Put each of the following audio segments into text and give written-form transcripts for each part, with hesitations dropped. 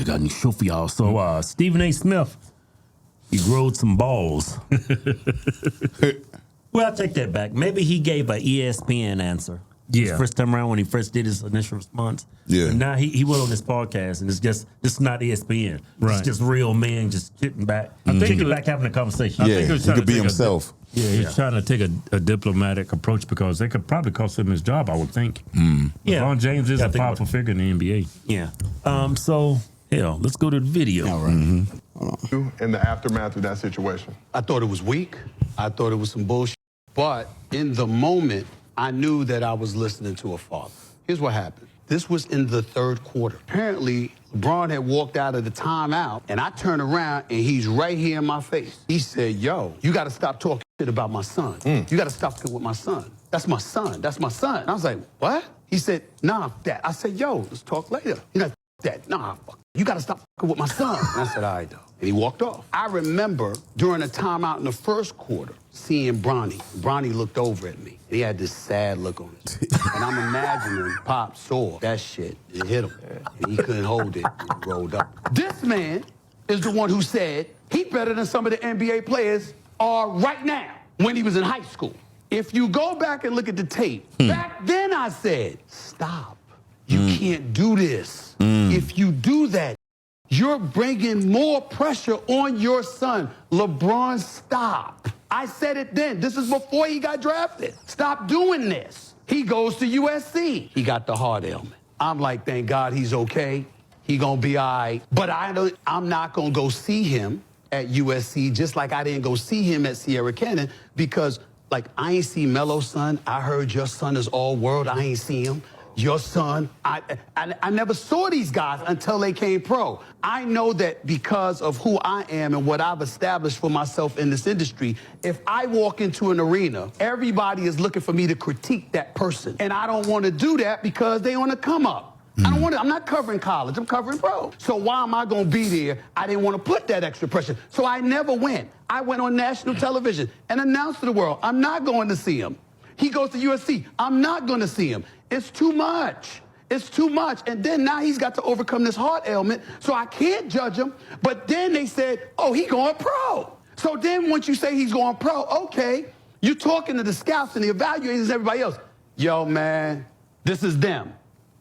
got a new show for y'all. So Stephen A. Smith, he growed some balls. Well, I'll take that back. Maybe he gave an ESPN answer. Yeah. First time around when he first did his initial response. Yeah. And now he went on this podcast and it's not ESPN. Right. It's just real men just sitting back. Kicking back having a conversation. Yeah, he could be himself. He's trying to take a diplomatic approach because they could probably cost him his job, I would think. Yeah. LeBron James is a powerful figure in the NBA. Yeah. So, hell, let's go to the video. All right. In the aftermath of that situation? I thought it was weak. I thought it was some bullshit. But in the moment, I knew that I was listening to a father. Here's what happened. This was in the third quarter. Apparently, LeBron had walked out of the timeout, and I turned around, and he's right here in my face. He said, yo, you got to stop talking shit about my son. You got to stop fucking with my son. That's my son. That's my son. And I was like, what? He said, nah, Dad. I said, yo, let's talk later. He's like, Dad, nah, fuck. You got to stop fucking with my son. And I said, all right, though. And he walked off. I remember during a timeout in the first quarter, seeing Bronny. Bronny looked over at me. And he had this sad look on his face. And I'm imagining Pop saw that shit. It hit him. And he couldn't hold it. And he rolled up. This man is the one who said he better than some of the NBA players are right now when he was in high school. If you go back and look at the tape, back then I said, stop. You can't do this. If you do that, you're bringing more pressure on your son. LeBron, stop. I said it then. This is before he got drafted. Stop doing this. He goes to USC. He got the heart ailment. I'm like, thank God he's okay. He gonna be all right. But I'm not gonna go see him at USC, just like I didn't go see him at Sierra Canyon, because like I ain't see Melo's son. I heard your son is all world. I ain't see him. Your son, I never saw these guys until they came pro. I know that because of who I am and what I've established for myself in this industry, if I walk into an arena, everybody is looking for me to critique that person. And I don't want to do that because they on the come up. I don't want to, I'm not covering college, I'm covering pro. So why am I going to be there? I didn't want to put that extra pressure. So I never went. I went on national television and announced to the world, I'm not going to see him. He goes to USC. I'm not going to see him. It's too much. It's too much. And then now he's got to overcome this heart ailment, so I can't judge him. But then they said, oh, he going pro. So then once you say he's going pro, okay, you're talking to the scouts and the evaluators and everybody else. Yo, man, this is them.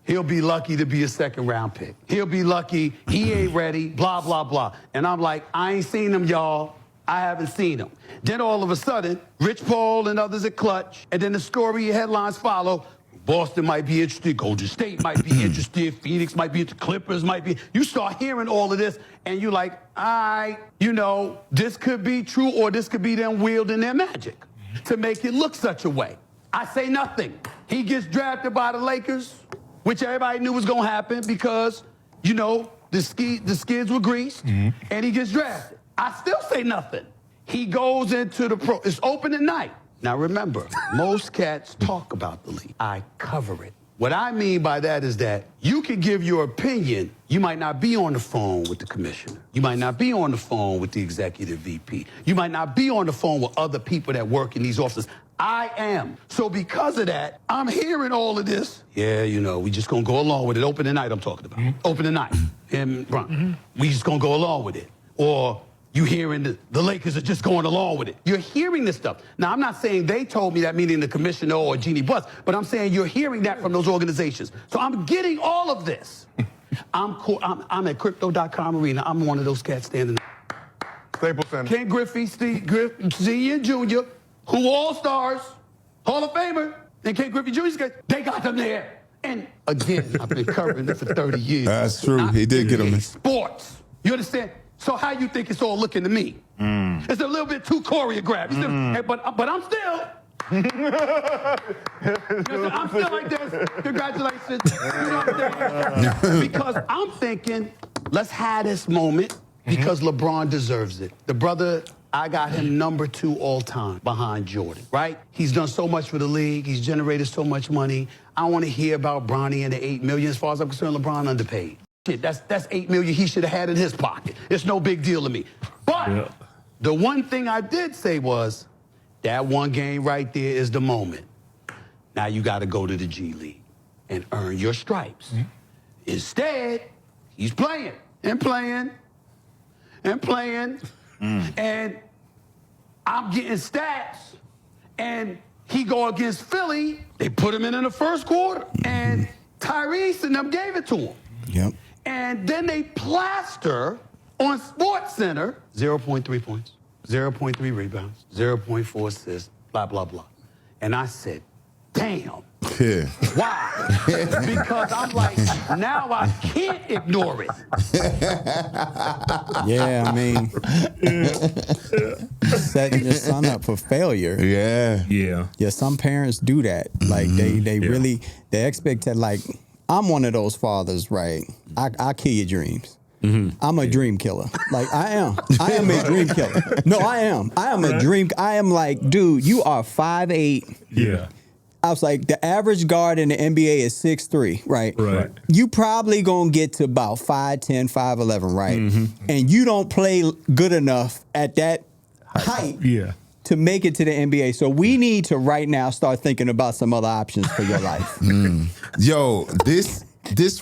He'll be lucky to be a second-round pick. He'll be lucky. He ain't ready, blah, blah, blah. And I'm like, I ain't seen him, y'all. I haven't seen him. Then all of a sudden, Rich Paul and others at Clutch, and then the story headlines follow. Boston might be interested, Golden State might be interested, Phoenix might be interested, Clippers might be. You start hearing all of this, and you're like, all right, you know, this could be true, or this could be them wielding their magic to make it look such a way. I say nothing. He gets drafted by the Lakers, which everybody knew was going to happen because, you know, the skids were greased, and he gets drafted. I still say nothing. He goes into the pro. It's opening night. Now remember, most cats talk about the league. I cover it. What I mean by that is that you can give your opinion. You might not be on the phone with the commissioner. You might not be on the phone with the executive VP. You might not be on the phone with other people that work in these offices. I am. So because of that, I'm hearing all of this. Yeah, you know, we just gonna go along with it. Opening night I'm talking about. Opening night. And we just gonna go along with it. Or you hearing the Lakers are just going along with it. You're hearing this stuff. Now, I'm not saying they told me that, meaning the commissioner or Jeannie Buss, but I'm saying you're hearing that from those organizations. So I'm getting all of this. I'm at Crypto.com Arena. I'm one of those cats standing there. Staples Center. Ken Griffey, Steve Senior and Junior, who all-stars, Hall of Famer, and Ken Griffey Jr., they got them there. And again, I've been covering it for 30 years. That's true. He did get them in sports. You understand? So how you think it's all looking to me? It's a little bit too choreographed. But I'm still. I'm still like this. Congratulations. You know what I'm saying? Because I'm thinking, let's have this moment because LeBron deserves it. The brother, I got him number 2 all time behind Jordan, right? He's done so much for the league. He's generated so much money. I want to hear about Bronny and the $8 million. As far as I'm concerned, LeBron underpaid. That's $8 million he should have had in his pocket. It's no big deal to me. But the one thing I did say was that one game right there is the moment. Now you got to go to the G League and earn your stripes. Instead, he's playing. and playing and playing, and I'm getting stats, and he go against Philly. They put him in the first quarter, and Tyrese and them gave it to him. Yep. And then they plaster on SportsCenter 0.3 points, 0.3 rebounds, 0.4 assists, blah, blah, blah. And I said, damn. Yeah. Why? Because I'm like, now I can't ignore it. Yeah, I mean, setting your son up for failure. Yeah. Yeah. Yeah, some parents do that. Like they really they expect that. Like I'm one of those fathers, right? I kill your dreams. I'm a dream killer. Like I am a dream killer. No, I am a dream. I am like, dude, you are 5'8". Yeah. I was like, the average guard in the NBA is 6'3", right? Right. You probably gonna get to about 5'10", 5'11", right? And you don't play good enough at that height Yeah. to make it to the NBA. So we need to right now start thinking about some other options for your life. Yo, this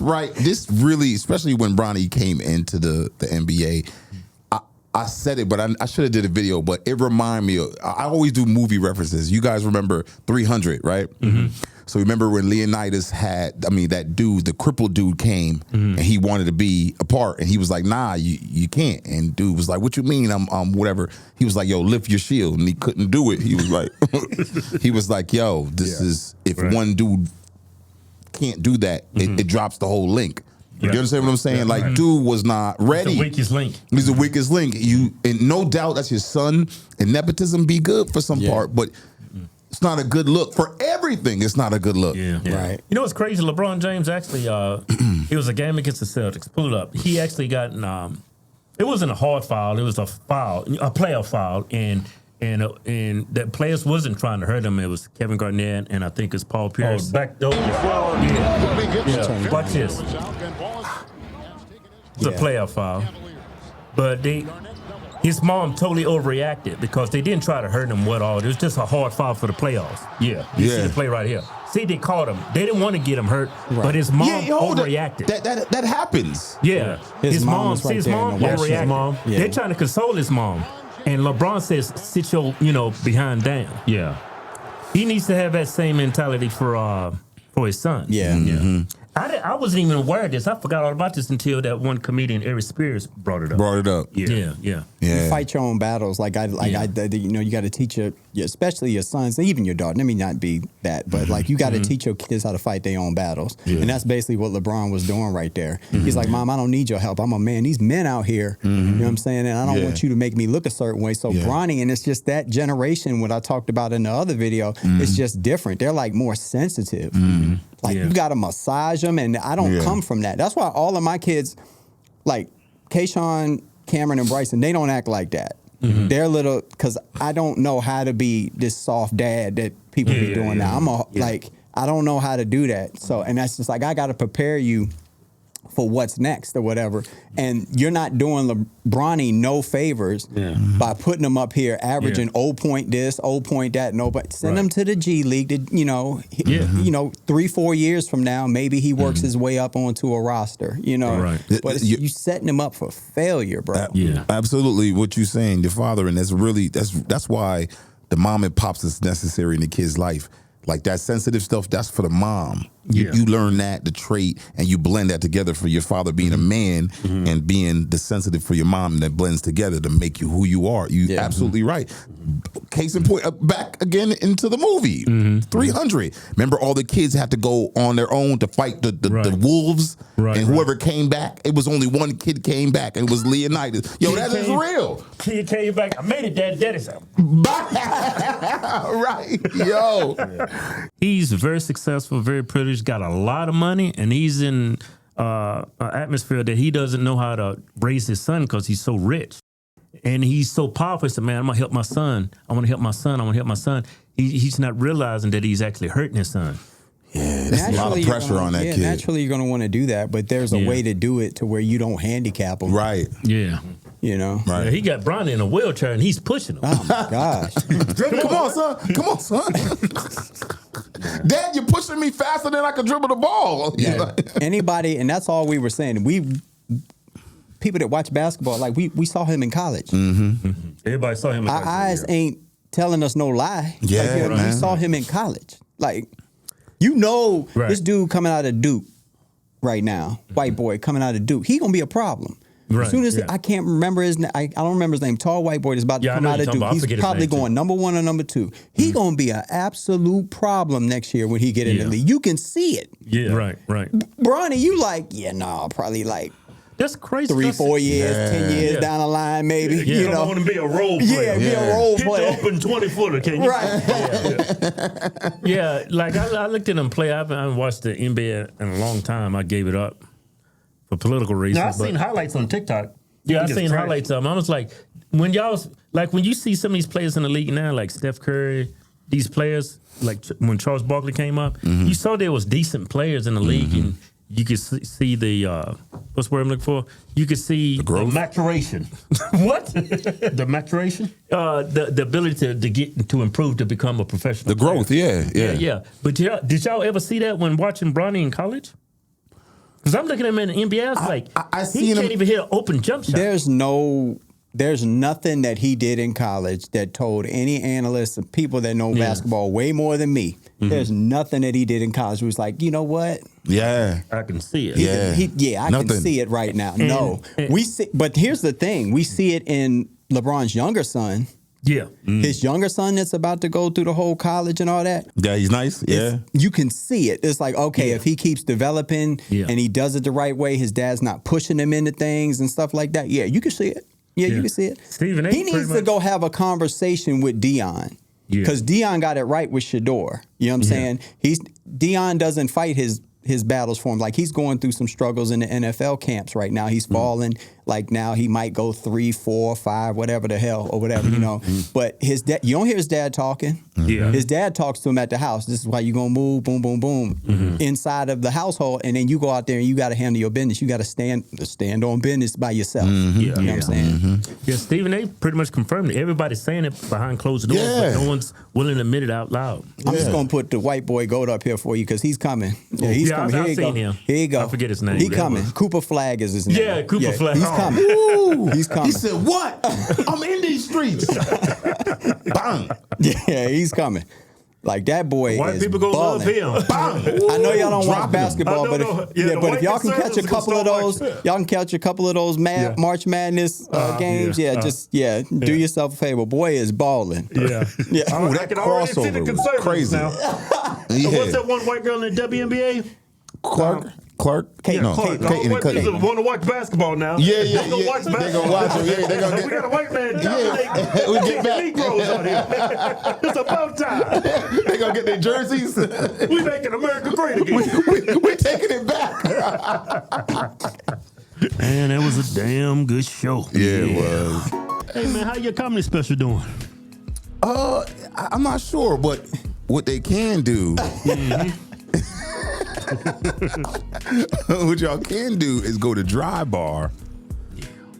really, especially when Bronny came into the NBA, I said it, but I should have did a video, but it reminded me of, I always do movie references. You guys remember 300, right? So remember when Leonidas had, that dude, the crippled dude came and he wanted to be a part, and he was like, nah, you can't. And dude was like, what you mean? I'm whatever. He was like, yo, lift your shield. And he couldn't do it. He was like, yo, this is, if one dude can't do that, it drops the whole link. You understand what I'm saying? Like, dude was not ready. The weakest link. He's the weakest link. And no doubt that's his son, and nepotism be good for some part, but it's not a good look for everything. It's not a good look. Yeah. Right. You know what's crazy? LeBron James actually, it was a game against the Celtics. Pull it up. He actually got it wasn't a hard foul. It was a foul, a playoff foul, and that players wasn't trying to hurt him. It was Kevin Garnett and I think it's Paul Pierce. Back door. Yeah. Watch this. It's a playoff foul, but his mom totally overreacted because they didn't try to hurt him at all. It was just a hard foul for the playoffs. Yeah. You see the play right here. See, they caught him. They didn't want to get him hurt, but his mom overreacted. That happens. Yeah. His mom overreacted. Mom. Yeah. They're trying to console his mom. And LeBron says, sit your, behind down. Yeah. He needs to have that same mentality for his son. Yeah. I wasn't even aware of this. I forgot all about this until that one comedian, Eric Spears, brought it up. Yeah. You fight your own battles. You got to teach especially your sons, even your daughter. Let me not be that, but you got to teach your kids how to fight their own battles. Yeah. And that's basically what LeBron was doing right there. He's like, Mom, I don't need your help. I'm a man. These men out here, you know what I'm saying? And I don't want you to make me look a certain way. So Bronny, and it's just that generation, what I talked about in the other video, it's just different. They're like more sensitive. You got to massage them, and I don't come from that. That's why all of my kids, like Kayshawn, Cameron, and Bryson, they don't act like that. They're little, because I don't know how to be this soft dad that people be doing now. I don't know how to do that. So, and that's just like, I got to prepare you for what's next or whatever. And you're not doing Bronny no favors by putting him up here averaging 0 point this, 0 point that, send him to the G League to, 3-4 years from now, maybe he works his way up onto a roster, But you setting him up for failure, bro. Absolutely what you're saying, your father, and that's why the mom and pops is necessary in the kid's life. Like that sensitive stuff, that's for the mom. You learn that, the trait, and you blend that together for your father being a man and being the sensitive for your mom, that blends together to make you who you are. You absolutely right. Case in point, back again into the movie, 300. Remember, all the kids had to go on their own to fight the wolves, and whoever came back, it was only one kid came back, and it was Leonidas. Yo, that is real. Kid came back. I made it, Daddy said. Right, yo. He's very successful, very privileged, got a lot of money, and he's in an atmosphere that he doesn't know how to raise his son because he's so rich. And he's so powerful. He said, man, I'm going to help my son. I want to help my son. I want to help my son. He's not realizing that he's actually hurting his son. Yeah, that's a lot of pressure on that kid. Naturally, you're going to want to do that, but there's a way to do it to where you don't handicap him. Right. Yeah. Right. Yeah, he got Bronny in a wheelchair and he's pushing him. Oh my gosh! Come on, son! Dad, you're pushing me faster than I can dribble the ball. Anybody, and that's all we were saying. people that watch basketball, like we saw him in college. Everybody saw him. Our eyes ain't telling us no lie. Yeah, like, we man. saw him in college. Like, you know, this dude coming out of Duke right now, white boy coming out of Duke, he gonna be a problem. Right, As soon as yeah. I can't remember his name, I don't remember his name. Tall white boy that's about to Yeah, I come know out you're of talking Duke. about. I He's forget his probably name, too. going number 1 or number 2. He gonna be an absolute problem next year when he get in the league. You can see it. Yeah, right. Bronny, you like, probably like That's crazy. 3, 4 years, 10 years Yeah. down the line, maybe. Yeah, You know, want to be a role player. yeah, be a role Hit player. the open 20-footer, can you? Right. Yeah, like I looked at him play. I haven't watched the NBA in a long time. I gave it up for political reasons. Now, I've but- seen highlights on TikTok. Yeah, I He just seen trash. highlights of him. I was like, when you see some of these players in the league now, like Steph Curry, these players, like when Charles Barkley came up, you saw there was decent players in the league, and you could see the what's the word I'm looking for? You could see The maturation. what The maturation? the ability to get to improve to become a professional. The growth, player. yeah. Yeah. But did y'all ever see that when watching Bronny in college? Because I'm looking at him in the NBA, I was like, I he seen can't him- even hit an open jump shot. There's nothing that he did in college that told any analysts or people that know basketball way more than me. There's nothing that he did in college who was like, you know what? Yeah. I can see it. Yeah. I can see it right now. No, we see, but here's the thing: we see it in LeBron's younger son. Yeah. His younger son that's about to go through the whole college and all that. Yeah, he's nice. Yeah. You can see it. It's like, okay, if he keeps developing and he does it the right way, his dad's not pushing him into things and stuff like that. Yeah, you can see it. Yeah, you can see it. Stephen A. He needs to go have a conversation with Dion. Because Dion got it right with Shador. You know what I'm saying? Dion doesn't fight his battles for him. Like, he's going through some struggles in the NFL camps right now. He's falling. Like, now he might go 3, 4, 5, whatever the hell or whatever, you know. But his dad, you don't hear his dad talking. Yeah. His dad talks to him at the house. This is why you're going to move, boom, boom, boom, inside of the household. And then you go out there and you got to handle your business. You got to stand on business by yourself. You know what I'm saying? Yeah, Stephen A. pretty much confirmed it. Everybody's saying it behind closed doors, but no one's willing to admit it out loud. I'm just gonna put the white boy goat up here for you because he's coming. Yeah, he's Yeah, coming. I've Here you seen go. him. Here you go. I forget his name. He Yeah. coming. Cooper Flag is his name. Yeah, Cooper Flag. He's Oh. coming. He's coming. He said, "What? I'm in these streets." Bang. Yeah, he's coming. Like, that boy White is people gonna love balling. him. Bang. I know y'all don't watch Dropping him. basketball, I but don't know. if, Yeah, the but if white y'all can catch a conservatives couple of gonna those, start watching. y'all can catch a couple of those March Madness games. Do yourself a favor. Boy is balling. Yeah. Yeah. Ooh, I that can already see the crossover was conservatives crazy. now. Yeah. What's that one white girl in the WNBA? Clark? Kate, No, Kate, All Kate, white Kate. people want to watch basketball now. Yeah. They gonna watch They basketball. gonna watch it. Yeah, they gonna We got a white man dominating We get back. Negroes out here. It's about time. They gonna get their jerseys. We making America great again. we taking it back. Man, that was a damn good show. Yeah, it was. Hey, man, how your comedy special doing? I'm not sure, but what they can do, what y'all can do is go to Dry Bar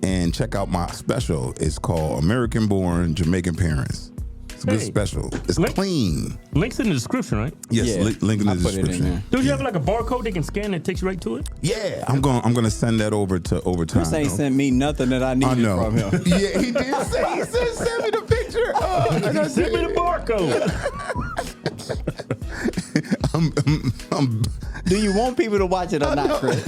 and check out my special. It's called American Born Jamaican Parents. It's a good Hey. special. It's Link- clean. Link's in the description, right? Yes, Yeah, link in the I put it in description. there. Don't you have like a barcode they can scan that takes you right to it? Yeah, I'm gonna send that over to Overtime. Chris ain't sent me nothing that I needed I know. from him. Yeah, he did say. He said, "Send me the picture." I gotta Send me the barcode. I'm Do you want people to watch it or not, Chris?